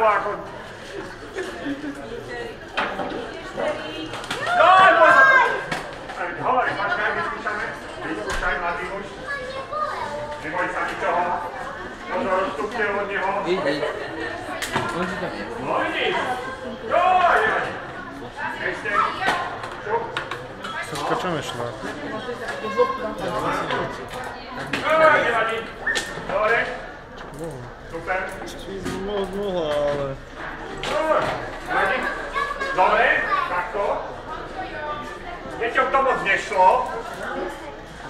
alebo ako... Daj, pozor! Hovori, počkaj, vyskúšame. Vyskúšaj, mladý muž. Neboj sa ničoho. Pozor, odstupte od neho. Vidíš. No vidíš. Joj, joj. Ešte. Šup. Troška čo nešla. Joj, nevadí. Dobre. Super. Mohla, ale... Nevadí. Dobre, takto. Deťom to moc nešlo.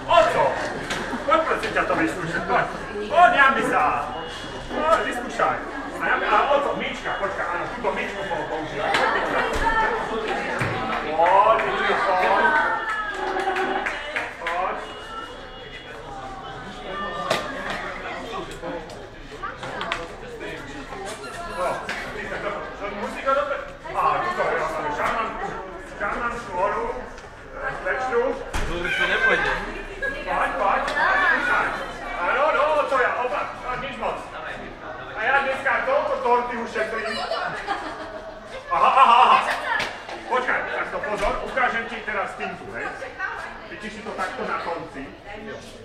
O co? Poď prosím ťa to vyskúšať, poď. Poď, jambi sa. Poď, vyskúšaj. A o co? Myčka, počkaj, áno, túto myčku používaj. Poď, myčka. Poď, myčka, poď. Poď. No, musí go dobre. Á, túto, máme šarmantnú hru. Slečnú. To nepôjde. Poď, skúšaj. Áno, no, to ja, oba, nič moc. A ja dneska toľko torty ušetrím. Aha. Počkaj, tak to pozor, ukážem ti teraz stinku, hej. Chytíš si to takto na konci.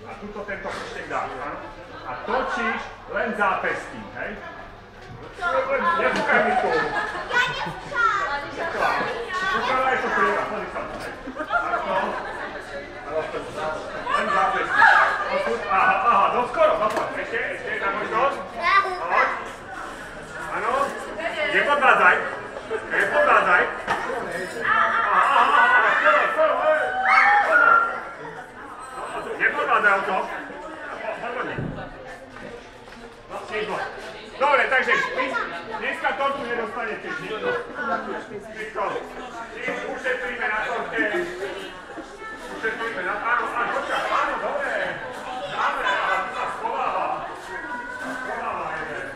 A tuto tento prštek dáš, áno. A točíš len zápestím, hej. Nepúkaj mi tu. Ja nepúkam. Púkala je to príva, pozri sa to, hej. Takto. Len zápestím. Aha, doskoro, dopoď. Ešte, na môj dos. Poď. Áno. Nepodvádzaj. Nepodvádzaj. Skoro, hej. Nepodvádzaj o to. Hodne. No, nikto. Dobre, takže dneska tortu nedostanete nikto. Nikto. Ušetríme na torte. Ušetríme na... Áno, počkaj, áno, dobre. Dáme, ale tu sa schováva. Schováva jeden.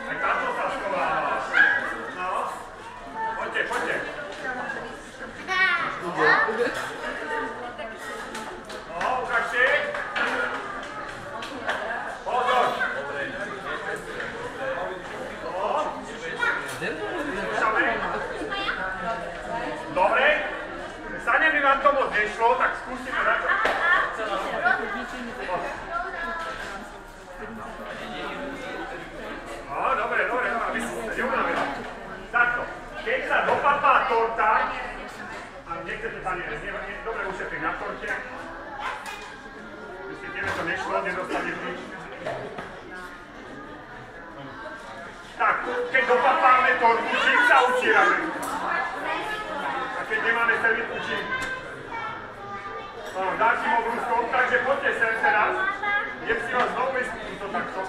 Aj táto sa schováva. No. Poďte. No, ukážte. Pozor. Dobre. Sane by vám to moc nešlo, tak skúsime na to. No, dobre, aby si sa neunavila. Takto, keď sa dopapá torta, a nechcete sa dobre ušetriť na torte, keď tebe to nešlo, nedostaneš nič. Tak, keď dopapáme tortu, čím sa utierame? A keď nemáme servitku, čím? Dáš si obrúskom, takže poďte sem teraz. Idem si vás znovu vyskúšať to takto.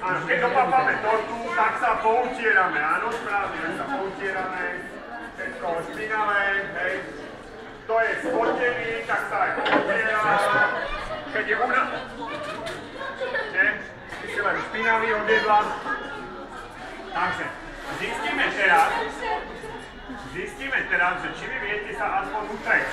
Áno, keď dopapáme tortu, tak sa poutierame. Áno, správne, že sa poutierame. Všetko špinavé, hej. To je spotený, tak sa aj poutiera. Keď je una... Nie? Ty si len špinavý odjedla. Takže, zistíme teraz, že či vy viete sa aspoň utrieť.